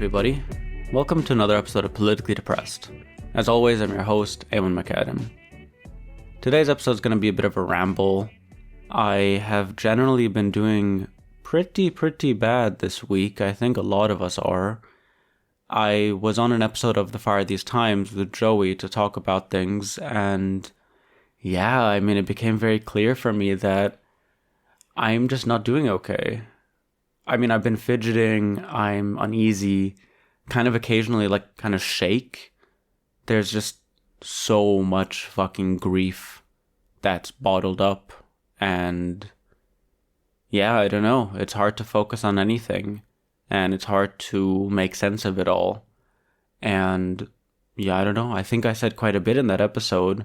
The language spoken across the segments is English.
everybody. Welcome to another episode of Politically Depressed. As always, I'm your host, Eamon McAdam. Today's episode is going to be a bit of a ramble. I have generally been doing pretty bad this week. I think a lot of us are. I was on an episode of The Fire These Times with Joey to talk about things, and it became very clear for me that I'm just not doing okay. I've been fidgeting, I'm uneasy, kind of occasionally kind of shake. There's just so much fucking grief that's bottled up, and I don't know, it's hard to focus on anything, and it's hard to make sense of it all. And I don't know, I think I said quite a bit in that episode,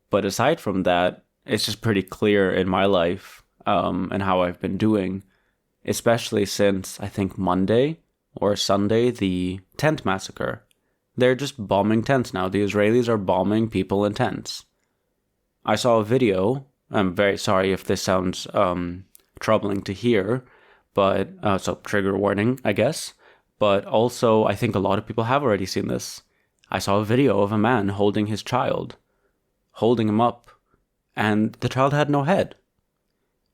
but aside from that, it's just pretty clear in my life, and how I've been doing. Especially since, I think, Monday or Sunday, the tent massacre. They're just bombing tents now. The Israelis are bombing people in tents. I saw a video. I'm very sorry if this sounds troubling to hear, but so trigger warning, I guess. But also, I think a lot of people have already seen this. I saw a video of a man holding his child, holding him up, and the child had no head.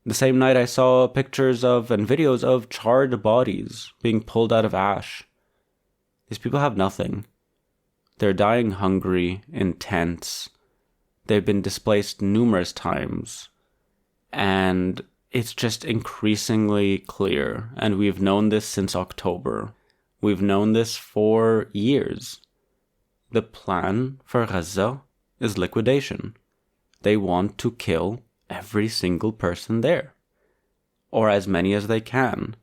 The same night I saw pictures of and videos of charred bodies being pulled out of ash. These people have nothing. They're dying hungry in tents. They've been displaced numerous times. And it's just increasingly clear. And we've known this since October. We've known this for years. The plan for Gaza is liquidation. They want to kill every single person there, or as many as they can.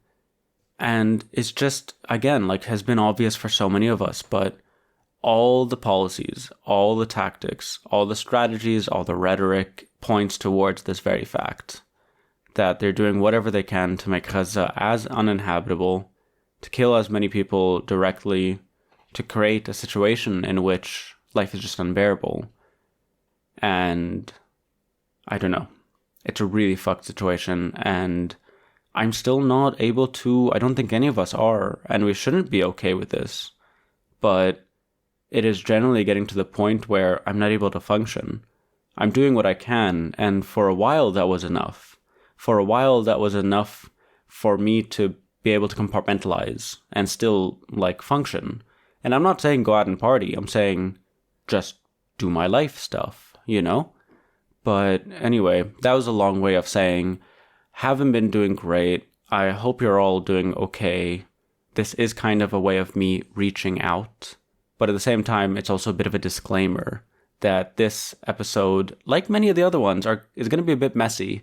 And it's just, again, has been obvious for so many of us, but all the policies, all the tactics, all the strategies, all the rhetoric points towards this very fact, that they're doing whatever they can to make Gaza as uninhabitable, to kill as many people directly, to create a situation in which life is just unbearable. And I don't know. It's a really fucked situation, and I'm still not able to, I don't think any of us are, and we shouldn't be okay with this, but it is generally getting to the point where I'm not able to function. I'm doing what I can, and for a while that was enough. For a while that was enough for me to be able to compartmentalize and still, function. And I'm not saying go out and party, I'm saying just do my life stuff, But anyway, that was a long way of saying, haven't been doing great. I hope you're all doing okay. This is kind of a way of me reaching out. But at the same time, it's also a bit of a disclaimer that this episode, like many of the other ones, is going to be a bit messy.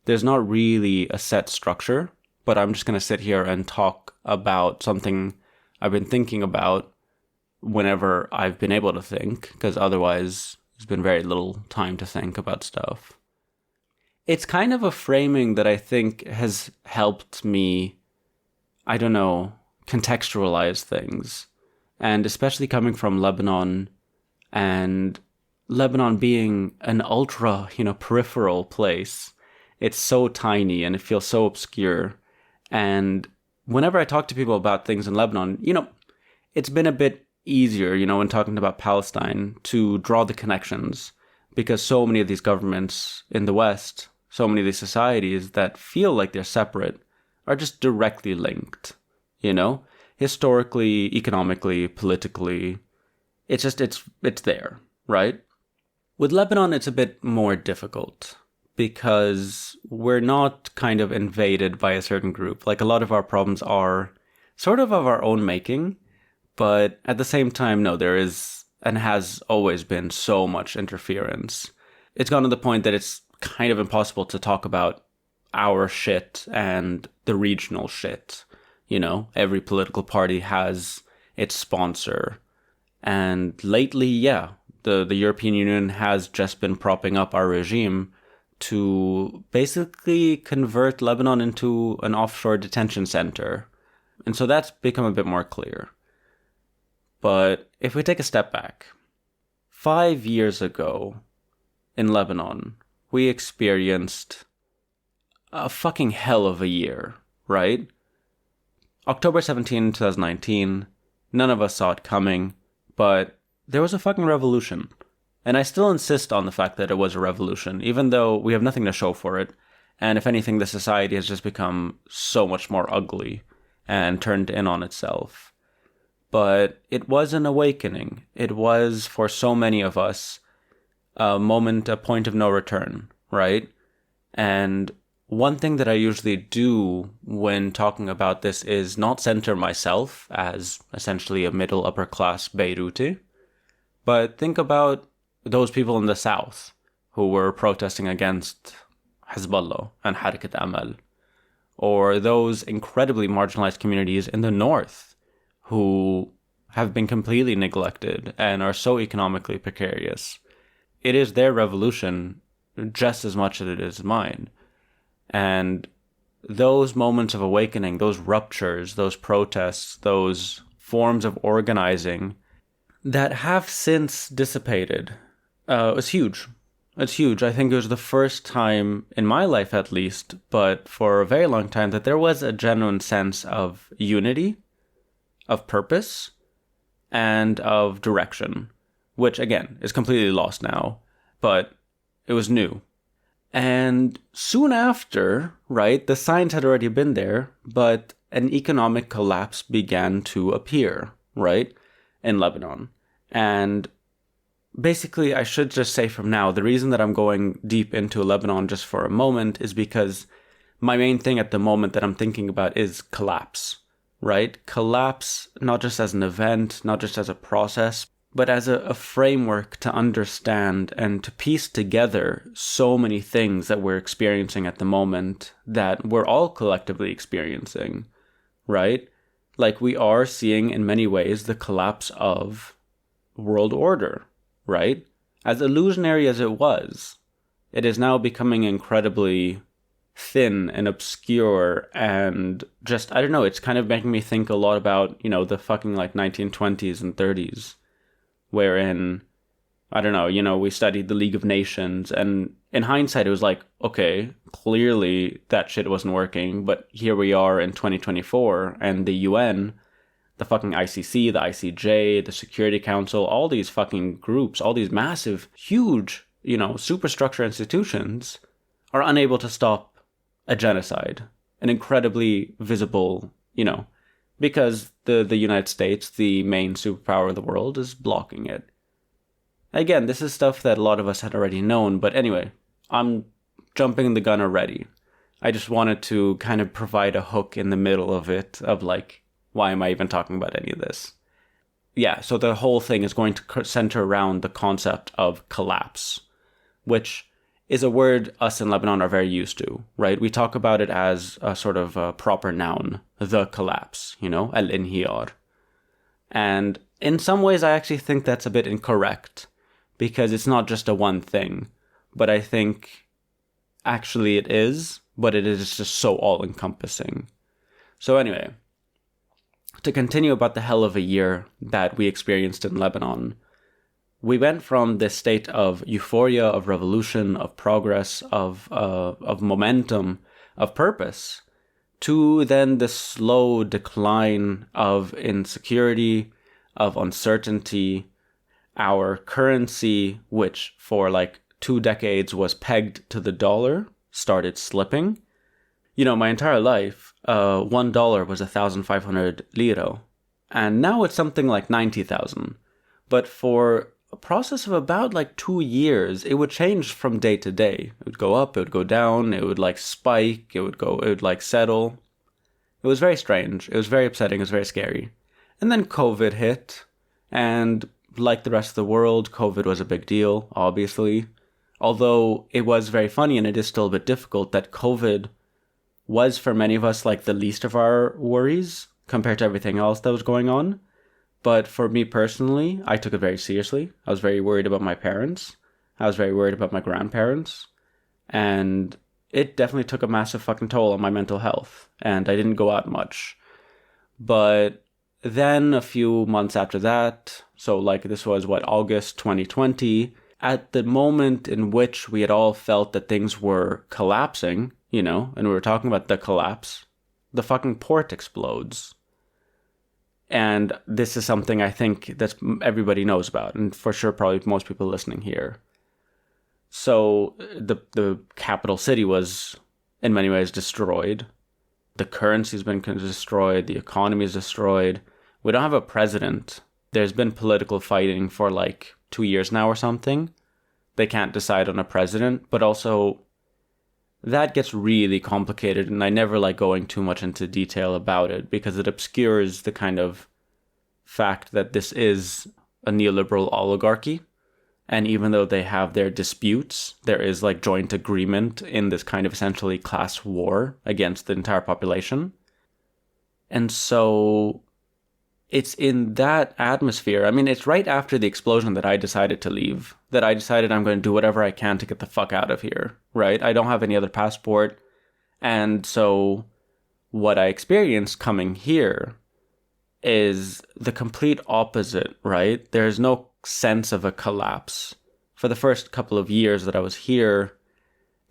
There's not really a set structure, but I'm just going to sit here and talk about something I've been thinking about whenever I've been able to think, because otherwise there's been very little time to think about stuff. It's kind of a framing that I think has helped me, contextualize things. And especially coming from Lebanon, and Lebanon being an ultra, peripheral place. It's so tiny and it feels so obscure. And whenever I talk to people about things in Lebanon, it's been a bit easier, when talking about Palestine, to draw the connections, because so many of these governments in the West, so many of these societies that feel like they're separate, are just directly linked, historically, economically, politically. It's there, right? With Lebanon, it's a bit more difficult, because we're not kind of invaded by a certain group. A lot of our problems are sort of our own making. But at the same time, no, there is and has always been so much interference. It's gone to the point that it's kind of impossible to talk about our shit and the regional shit. Every political party has its sponsor. And lately, the European Union has just been propping up our regime to basically convert Lebanon into an offshore detention center. And so that's become a bit more clear. But if we take a step back, 5 years ago in Lebanon, we experienced a fucking hell of a year, right? October 17, 2019, None of us saw it coming, but there was a fucking revolution. And I still insist on the fact that it was a revolution, even though we have nothing to show for it. And if anything, the society has just become so much more ugly and turned in on itself. But it was an awakening. It was, for so many of us, a point of no return, right? And one thing that I usually do when talking about this is not center myself as essentially a middle upper class Beiruti, but think about those people in the south who were protesting against Hezbollah and Harakat Amal, or those incredibly marginalized communities in the north who have been completely neglected and are so economically precarious. It is their revolution just as much as it is mine. And those moments of awakening, those ruptures, those protests, those forms of organizing that have since dissipated, was huge. It's huge. I think it was the first time in my life, at least, but for a very long time, that there was a genuine sense of unity, of purpose, and of direction, which, again, is completely lost now, but it was new. And soon after, right, the signs had already been there, but an economic collapse began to appear, right, in Lebanon. And basically, I should just say from now, the reason that I'm going deep into Lebanon just for a moment is because my main thing at the moment that I'm thinking about is collapse, right? Collapse, not just as an event, not just as a process, but as a framework to understand and to piece together so many things that we're experiencing at the moment that we're all collectively experiencing, right? Like we are seeing in many ways the collapse of world order, right? As illusionary as it was, it is now becoming incredibly thin and obscure and just, I don't know, it's kind of making me think a lot about, the fucking like 1920s and 30s, wherein, I don't know, we studied the League of Nations, and in hindsight, it was like, okay, clearly that shit wasn't working, but here we are in 2024, and the UN, the fucking ICC, the ICJ, the Security Council, all these fucking groups, all these massive, huge, superstructure institutions are unable to stop a genocide, an incredibly visible, because the United States, the main superpower of the world, is blocking it. Again, this is stuff that a lot of us had already known, but anyway, I'm jumping the gun already. I just wanted to kind of provide a hook in the middle of it, of like, why am I even talking about any of this? Yeah, so the whole thing is going to center around the concept of collapse, which is a word us in Lebanon are very used to, right? We talk about it as a sort of a proper noun, the collapse, al-inhiyar. And in some ways, I actually think that's a bit incorrect, because it's not just a one thing, but I think actually it is, but it is just so all-encompassing. So anyway, to continue about the hell of a year that we experienced in Lebanon, we went from this state of euphoria, of revolution, of progress, of momentum, of purpose, to then the slow decline of insecurity, of uncertainty. Our currency, which for like 2 decades was pegged to the dollar, started slipping. My entire life, $1 was 1,500 lira, and now it's something like 90,000. But for a process of about like 2 years, it would change from day to day. It would go up, it would go down, it would like spike, it would like settle. It was very strange. It was very upsetting. It was very scary. And then COVID hit, and like the rest of the world, COVID was a big deal, obviously. Although it was very funny, and it is still a bit difficult, that COVID was for many of us like the least of our worries compared to everything else that was going on. But for me personally, I took it very seriously. I was very worried about my parents. I was very worried about my grandparents. And it definitely took a massive fucking toll on my mental health. And I didn't go out much. But then a few months after that, so like this was August 2020, at the moment in which we had all felt that things were collapsing, and we were talking about the collapse, the fucking port explodes. And this is something I think that everybody knows about, and for sure probably most people listening here. So the capital city was in many ways destroyed. The currency's been destroyed. The economy is destroyed. We don't have a president. There's been political fighting for like 2 years now or something. They can't decide on a president, but also that gets really complicated, and I never like going too much into detail about it because it obscures the kind of fact that this is a neoliberal oligarchy. And even though they have their disputes, there is like joint agreement in this kind of essentially class war against the entire population. And so it's in that atmosphere. I mean, it's right after the explosion that I decided to leave, that I decided I'm going to do whatever I can to get the fuck out of here, right? I don't have any other passport. And so what I experienced coming here is the complete opposite, right? There's no sense of a collapse. For the first couple of years that I was here,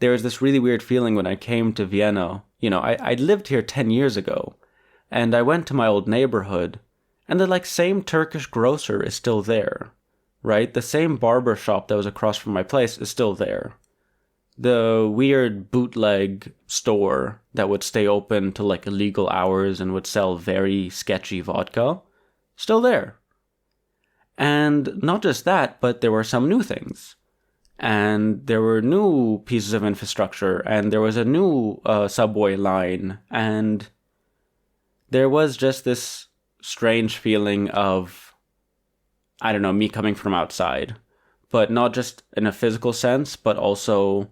there was this really weird feeling when I came to Vienna. You know, I lived here 10 years ago, and I went to my old neighborhood, and the like same Turkish grocer is still there, right? The same barber shop that was across from my place is still there. The weird bootleg store that would stay open to like illegal hours and would sell very sketchy vodka, still there. And not just that, but there were some new things. And there were new pieces of infrastructure, and there was a new subway line, and there was just this strange feeling of, I don't know, me coming from outside. But not just in a physical sense, but also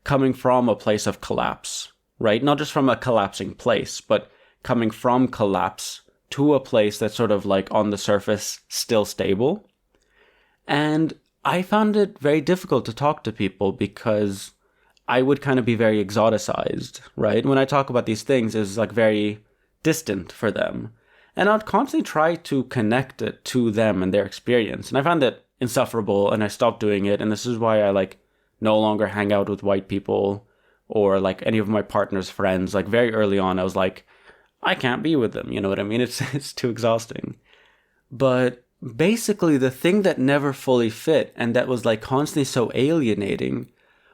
coming from a place of collapse, right? Not just from a collapsing place, but coming from collapse to a place that's sort of like on the surface still stable. And I found it very difficult to talk to people because I would kind of be very exoticized, right? When I talk about these things, it's like very distant for them. And I'd constantly try to connect it to them and their experience. And I found that insufferable, and I stopped doing it. And this is why I like no longer hang out with white people or like any of my partner's friends. Like very early on, I was like, I can't be with them. You know what I mean? It's too exhausting. But basically the thing that never fully fit and that was like constantly so alienating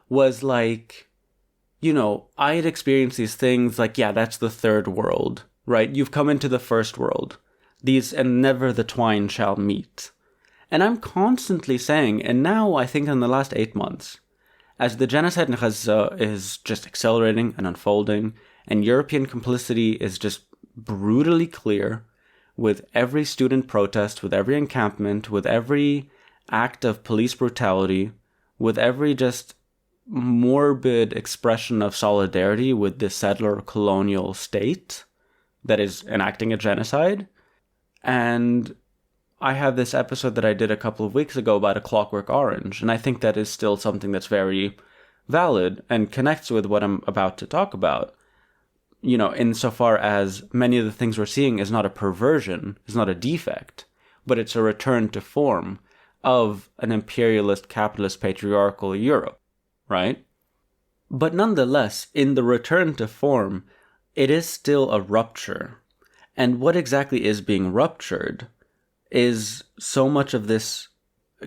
was like, you know, I had experienced these things like, yeah, that's the third world, right? You've come into the first world. These and never the twine shall meet. And I'm constantly saying, and now I think in the last 8 months, as the genocide in Gaza is just accelerating and unfolding, and European complicity is just brutally clear with every student protest, with every encampment, with every act of police brutality, with every just morbid expression of solidarity with the settler colonial state that is enacting a genocide. And I have this episode that I did a couple of weeks ago about A Clockwork Orange, and I think that is still something that's very valid and connects with what I'm about to talk about. You know, insofar as many of the things we're seeing is not a perversion, is not a defect, but it's a return to form of an imperialist, capitalist, patriarchal Europe, right? But nonetheless, in the return to form, it is still a rupture. And what exactly is being ruptured is so much of this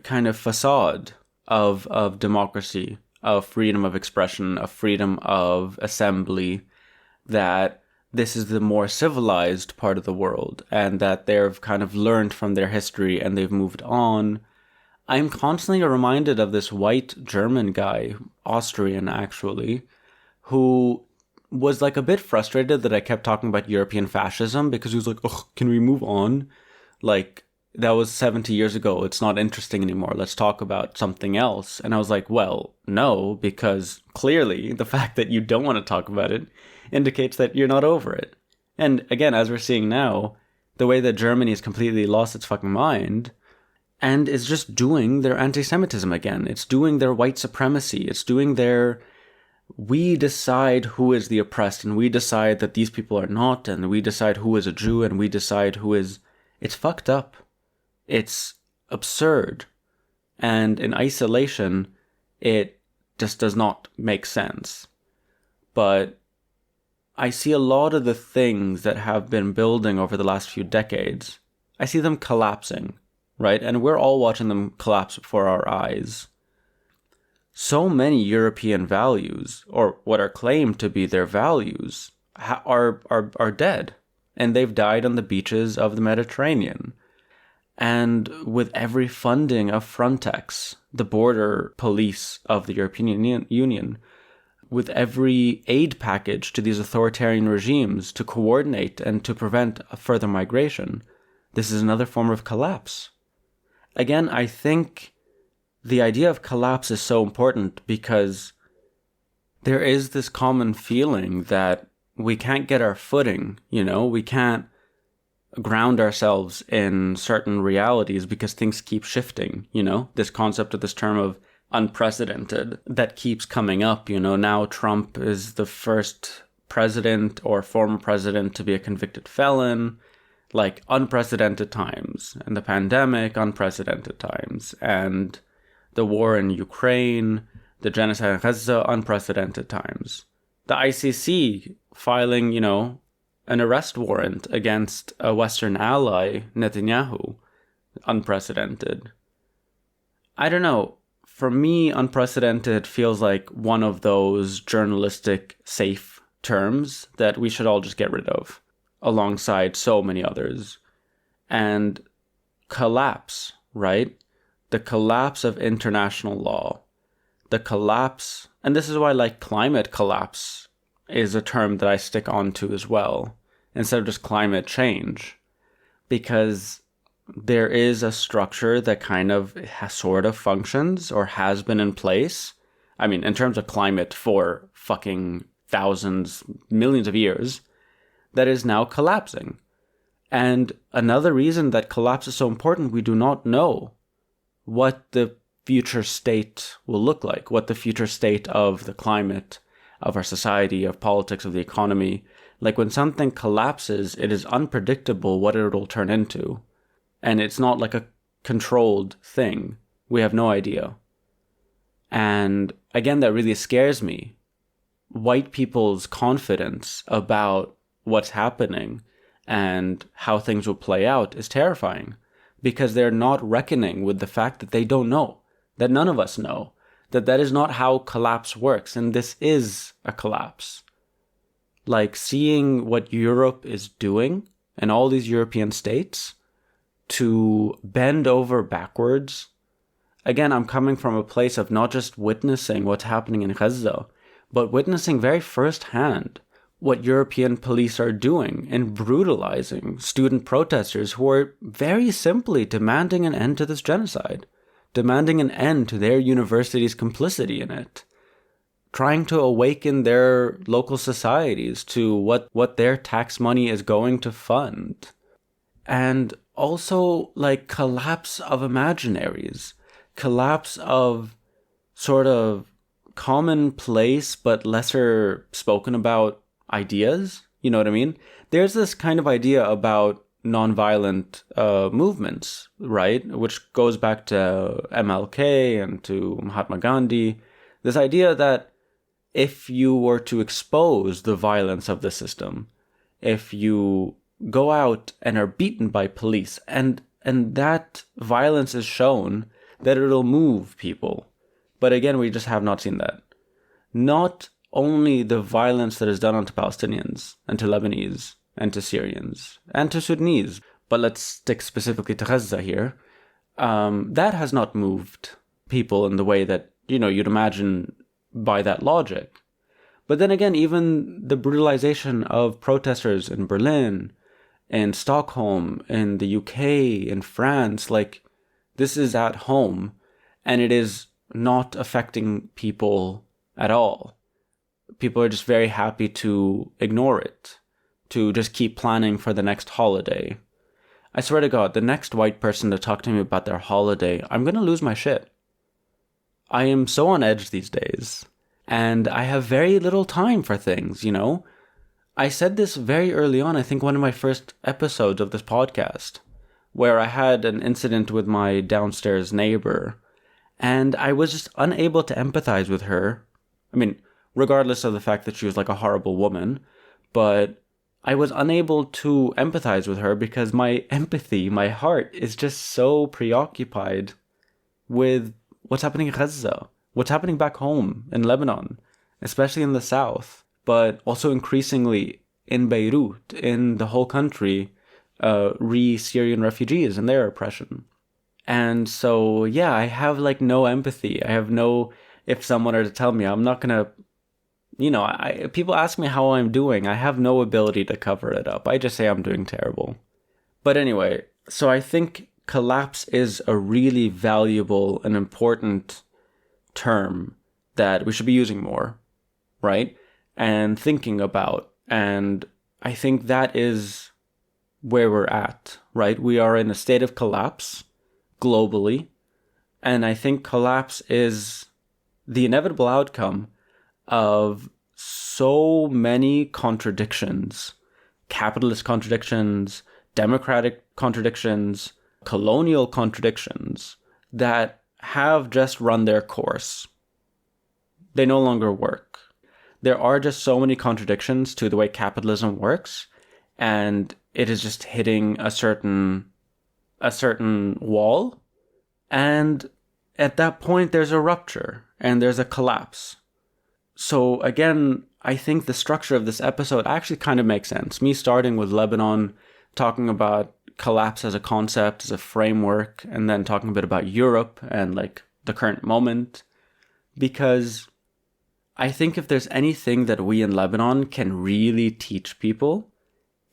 kind of facade of democracy, of freedom of expression, of freedom of assembly, that this is the more civilized part of the world and that they've kind of learned from their history and they've moved on. I'm constantly reminded of this white German guy, Austrian actually, who was like a bit frustrated that I kept talking about European fascism because he was like, oh, can we move on? Like, that was 70 years ago. It's not interesting anymore. Let's talk about something else. And I was like, well, no, because clearly the fact that you don't want to talk about it indicates that you're not over it. And again, as we're seeing now, the way that Germany has completely lost its fucking mind and is just doing their anti-Semitism again. It's doing their white supremacy. It's doing their, we decide who is the oppressed and we decide that these people are not, and we decide who is a Jew and we decide who is, it's fucked up. It's absurd. And in isolation, it just does not make sense. But I see a lot of the things that have been building over the last few decades I see them collapsing, right? And we're all watching them collapse before our eyes. So many European values, or what are claimed to be their values, are dead. And they've died on the beaches of the Mediterranean. And with every funding of Frontex, the border police of the European Union, with every aid package to these authoritarian regimes to coordinate and to prevent further migration, this is another form of collapse. Again, I think the idea of collapse is so important because there is this common feeling that we can't get our footing, we can't ground ourselves in certain realities because things keep shifting, this concept of this term of unprecedented that keeps coming up, now Trump is the first president or former president to be a convicted felon, like unprecedented times, and the pandemic, unprecedented times, and the war in Ukraine, the genocide in Gaza, unprecedented times. The ICC filing, an arrest warrant against a Western ally, Netanyahu, unprecedented. I don't know. For me, unprecedented feels like one of those journalistic safe terms that we should all just get rid of, alongside so many others. And collapse, right? The collapse of international law. The collapse, and this is why climate collapse is a term that I stick on to as well, instead of just climate change. Because there is a structure that kind of sort of functions or has been in place. I mean, in terms of climate for fucking thousands, millions of years, that is now collapsing. And another reason that collapse is so important, we do not know what the future state will look like, what the future state of the climate, of our society, of politics, of the economy. When something collapses, it is unpredictable what it will turn into. And it's not like a controlled thing. We have no idea. And again, that really scares me. White people's confidence about what's happening and how things will play out is terrifying because they're not reckoning with the fact that they don't know, that none of us know, that is not how collapse works. And this is a collapse. Seeing what Europe is doing and all these European states to bend over backwards. Again, I'm coming from a place of not just witnessing what's happening in Gaza, but witnessing very firsthand what European police are doing in brutalizing student protesters who are very simply demanding an end to this genocide, demanding an end to their university's complicity in it, trying to awaken their local societies to what their tax money is going to fund. And also collapse of imaginaries, collapse of sort of commonplace but lesser spoken about ideas. You know what I mean? There's this kind of idea about nonviolent movements, right? Which goes back to MLK and to Mahatma Gandhi. This idea that if you were to expose the violence of the system, if you go out and are beaten by police, and that violence is shown, that it'll move people. But again, we just have not seen that. Not only the violence that is done onto Palestinians, and to Lebanese, and to Syrians, and to Sudanese, but let's stick specifically to Gaza here, that has not moved people in the way that, you'd imagine by that logic. But then again, even the brutalization of protesters in Berlin, in Stockholm, in the UK, in France, this is at home, and it is not affecting people at all. People are just very happy to ignore it, to just keep planning for the next holiday. I swear to God, the next white person to talk to me about their holiday, I'm going to lose my shit. I am so on edge these days, and I have very little time for things, I said this very early on, I think one of my first episodes of this podcast, where I had an incident with my downstairs neighbor, and I was just unable to empathize with her. I mean, regardless of the fact that she was a horrible woman, but I was unable to empathize with her because my empathy, my heart is just so preoccupied with what's happening in Gaza, what's happening back home in Lebanon, especially in the south, but also increasingly in Beirut, in the whole country, Syrian refugees and their oppression. And so, yeah, I have like no empathy. I have no, if someone were to tell me, I'm not gonna, people ask me how I'm doing. I have no ability to cover it up. I just say I'm doing terrible. But anyway, so I think collapse is a really valuable and important term that we should be using more, right? And thinking about. And I think that is where we're at, right? We are in a state of collapse globally. And I think collapse is the inevitable outcome of so many contradictions, capitalist contradictions, democratic contradictions, colonial contradictions that have just run their course. They no longer work. There are just so many contradictions to the way capitalism works, and it is just hitting a certain wall, and at that point there's a rupture and there's a collapse. So again, I think the structure of this episode actually kind of makes sense. Me starting with Lebanon, talking about collapse as a concept, as a framework, and then talking a bit about Europe and like the current moment. Because I think if there's anything that we in Lebanon can really teach people,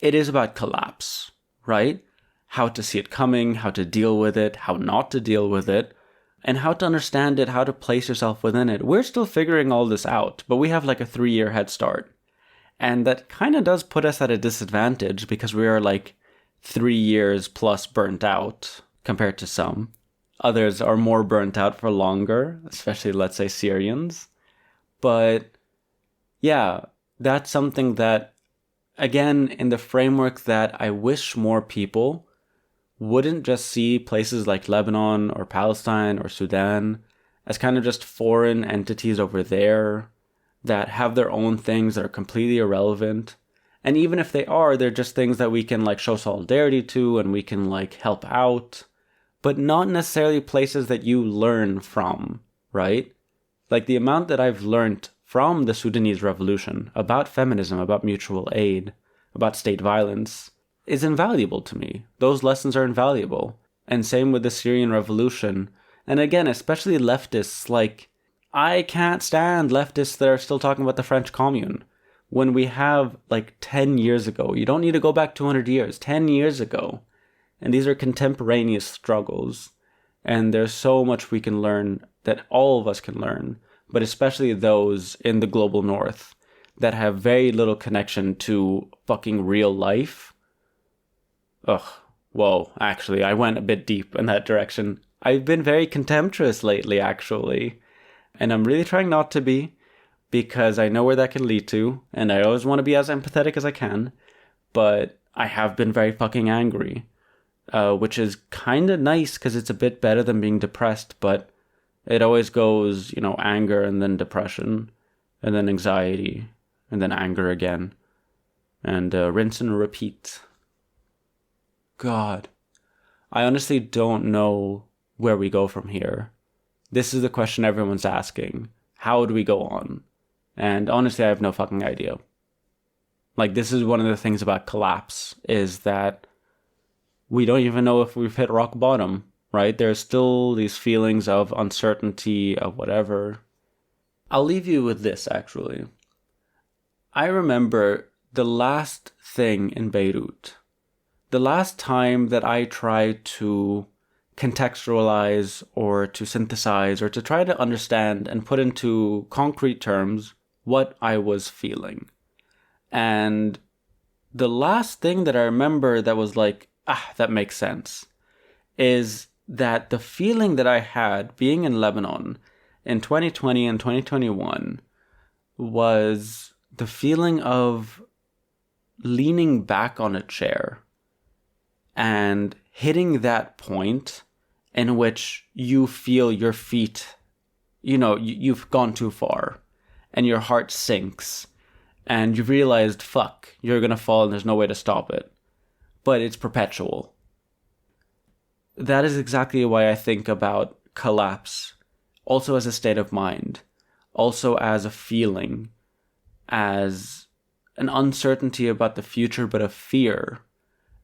it is about collapse, right? How to see it coming, how to deal with it, how not to deal with it, and how to understand it, how to place yourself within it. We're still figuring all this out, but we have like a 3-year head start. And that kind of does put us at a disadvantage because we are like 3 years plus burnt out compared to some. Others are more burnt out for longer, especially, let's say, Syrians. But yeah, that's something that, again, in the framework that I wish more people wouldn't just see places like Lebanon or Palestine or Sudan as kind of just foreign entities over there that have their own things that are completely irrelevant. And even if they are, they're just things that we can like show solidarity to and we can like help out, but not necessarily places that you learn from, right? Like the amount that I've learned from the Sudanese revolution about feminism, about mutual aid, about state violence is invaluable to me. Those lessons are invaluable. And same with the Syrian revolution. And again, especially leftists, like, I can't stand leftists that are still talking about the French Commune. When we have, like, 10 years ago, you don't need to go back 200 years, 10 years ago. And these are contemporaneous struggles. And there's so much we can learn, that all of us can learn, but especially those in the global north that have very little connection to fucking real life. Ugh, whoa, actually, I went a bit deep in that direction. I've been very contemptuous lately, actually. And I'm really trying not to be, because I know where that can lead to, and I always want to be as empathetic as I can, but I have been very fucking angry, which is kind of nice, because it's a bit better than being depressed, but it always goes, anger, and then depression, and then anxiety, and then anger again, and rinse and repeat. God, I honestly don't know where we go from here. This is the question everyone's asking. How do we go on? And honestly, I have no fucking idea. Like, this is one of the things about collapse, is that we don't even know if we've hit rock bottom, right? There's still these feelings of uncertainty, of whatever. I'll leave you with this, actually. I remember the last thing in Beirut. The last time that I tried to contextualize or to synthesize or to try to understand and put into concrete terms what I was feeling. And the last thing that I remember that was like, that makes sense, is that the feeling that I had being in Lebanon in 2020 and 2021 was the feeling of leaning back on a chair and hitting that point in which you feel your feet, you've gone too far and your heart sinks and you've realized, fuck, you're gonna fall and there's no way to stop it. But it's perpetual. That is exactly why I think about collapse, also as a state of mind, also as a feeling, as an uncertainty about the future, but a fear,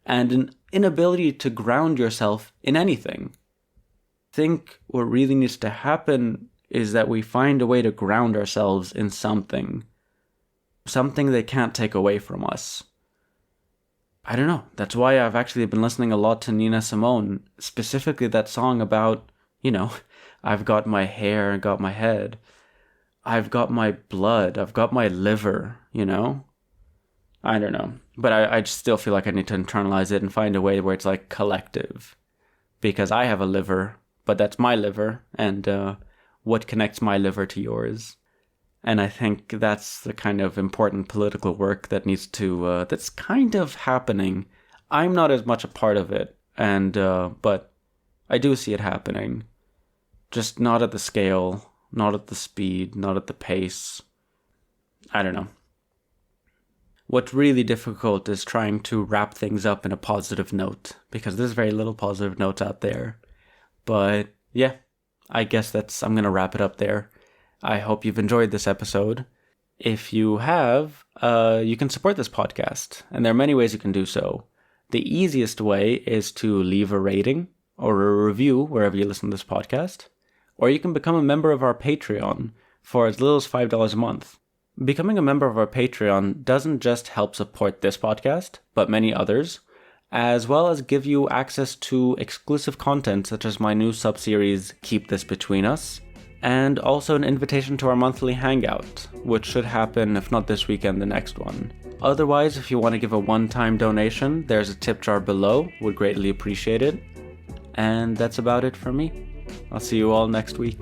and an inability to ground yourself in anything. I think what really needs to happen is that we find a way to ground ourselves in something they can't take away from us. I don't know. That's why I've actually been listening a lot to Nina Simone, specifically that song about, I've got my hair, got my head. I've got my blood, I've got my liver, I don't know. But I just still feel like I need to internalize it and find a way where it's like collective. Because I have a liver, but that's my liver, and what connects my liver to yours? And I think that's the kind of important political work that needs to, that's kind of happening. I'm not as much a part of it, but I do see it happening. Just not at the scale, not at the speed, not at the pace. I don't know. What's really difficult is trying to wrap things up in a positive note, because there's very little positive notes out there. But yeah, I guess I'm going to wrap it up there. I hope you've enjoyed this episode. If you have, you can support this podcast, and there are many ways you can do so. The easiest way is to leave a rating or a review wherever you listen to this podcast, or you can become a member of our Patreon for as little as $5 a month. Becoming a member of our Patreon doesn't just help support this podcast, but many others, as well as give you access to exclusive content such as my new sub-series, Keep This Between Us, and also an invitation to our monthly hangout, which should happen, if not this weekend, the next one. Otherwise, if you want to give a one-time donation, there's a tip jar below, would greatly appreciate it. And that's about it for me. I'll see you all next week.